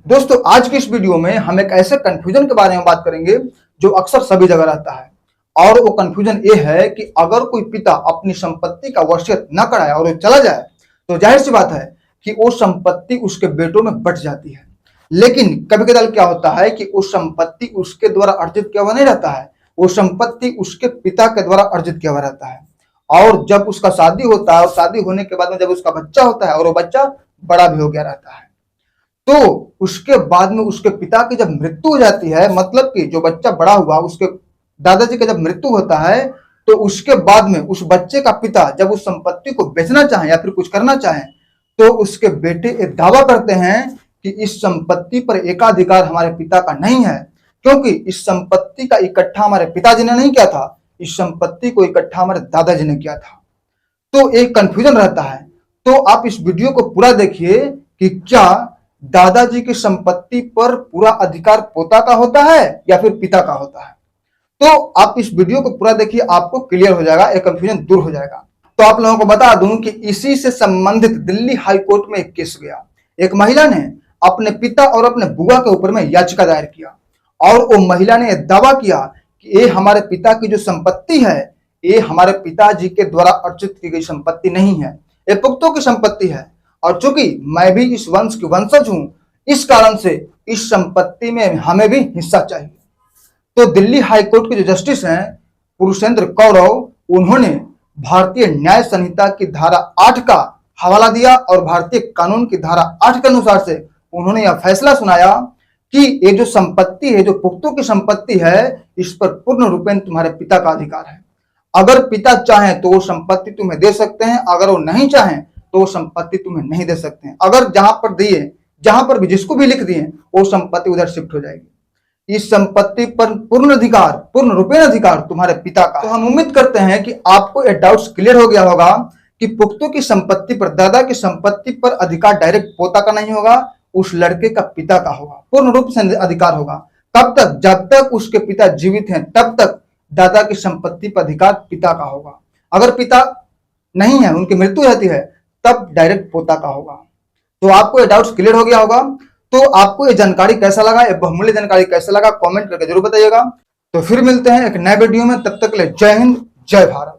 दोस्तों आज की इस वीडियो में हम एक ऐसे कंफ्यूजन के बारे में बात करेंगे जो अक्सर सभी जगह रहता है। और वो कंफ्यूजन ये है कि अगर कोई पिता अपनी संपत्ति का वसीयत न कराए और वो चला जाए तो जाहिर सी बात है कि वो संपत्ति उसके बेटों में बट जाती है। लेकिन कभी कदार क्या होता है कि वो संपत्ति उसके द्वारा अर्जित किया हुआ नहीं रहता है, वो संपत्ति उसके पिता के द्वारा अर्जित किया हुआ रहता है। और जब उसका शादी होता है और शादी होने के बाद में जब उसका बच्चा होता है और वो बच्चा बड़ा भी हो गया रहता है, तो उसके बाद में उसके पिता की जब मृत्यु हो जाती है, मतलब कि जो बच्चा बड़ा हुआ उसके दादाजी का जब मृत्यु होता है, तो उसके बाद में उस बच्चे का पिता जब उस संपत्ति को बेचना चाहे या फिर कुछ करना चाहे तो उसके बेटे एक दावा करते हैं कि इस संपत्ति पर एकाधिकार हमारे पिता का नहीं है, क्योंकि इस संपत्ति का इकट्ठा हमारे पिताजी ने नहीं किया था, इस संपत्ति को इकट्ठा हमारे दादाजी ने किया था। तो एक कंफ्यूजन रहता है। तो आप इस वीडियो को पूरा देखिए कि क्या दादाजी की संपत्ति पर पूरा अधिकार पोता का होता है या फिर पिता का होता है। तो आप इस वीडियो को पूरा देखिए, आपको क्लियर हो जाएगा, एक कंफ्यूजन दूर हो जाएगा। तो आप लोगों को बता दूं कि इसी से संबंधित दिल्ली हाई कोर्ट में एक केस गया। एक महिला ने अपने पिता और अपने बुआ के ऊपर में याचिका दायर किया और वो महिला ने दावा किया कि ये हमारे पिता की जो संपत्ति है ये हमारे पिताजी के द्वारा अर्जित की गई संपत्ति नहीं है, ये पुख्तों की संपत्ति है। और चूंकि मैं भी इस वंश की वंशज हूं, इस कारण से इस संपत्ति में हमें भी हिस्सा चाहिए। तो दिल्ली हाई कोर्ट के जो जस्टिस हैं पुरुषेंद्र कौरव, उन्होंने भारतीय न्याय संहिता की धारा 8 का हवाला दिया और भारतीय कानून की धारा 8 के अनुसार से उन्होंने यह फैसला सुनाया कि ये जो संपत्ति है, जो पुख्तों की संपत्ति है, इस पर पूर्ण रूपेण तुम्हारे पिता का अधिकार है। अगर पिता चाहें तो वो संपत्ति तुम्हें दे सकते हैं, अगर वो नहीं चाहें तो संपत्ति तुम्हें नहीं दे सकते हैं। अगर जहां पर दिए, जहां पर भी जिसको भी लिख दिए, वो संपत्ति उधर शिफ्ट हो जाएगी। इस संपत्ति पर पूर्ण अधिकार, पूर्ण रूपेण अधिकार तुम्हारे पिता का। तो हम उम्मीद करते हैं कि आपको ये डाउट्स क्लियर हो गया होगा कि पुख्तों की संपत्ति पर, दादा की संपत्ति पर अधिकार डायरेक्ट पोता का नहीं होगा, उस लड़के का पिता का होगा, पूर्ण रूप से अधिकार होगा। कब तक? जब तक उसके पिता जीवित हैं तब तक दादा की संपत्ति पर अधिकार पिता का होगा। अगर पिता नहीं है, उनकी मृत्यु रहती है, तब डायरेक्ट पोता का होगा। तो आपको ये डाउट्स क्लियर हो गया होगा। तो आपको ये जानकारी कैसा लगा, ये बहुमूल्य जानकारी कैसा लगा, कमेंट करके जरूर बताइएगा। तो फिर मिलते हैं एक नए वीडियो में, तब तक के लिए जय हिंद, जय भारत।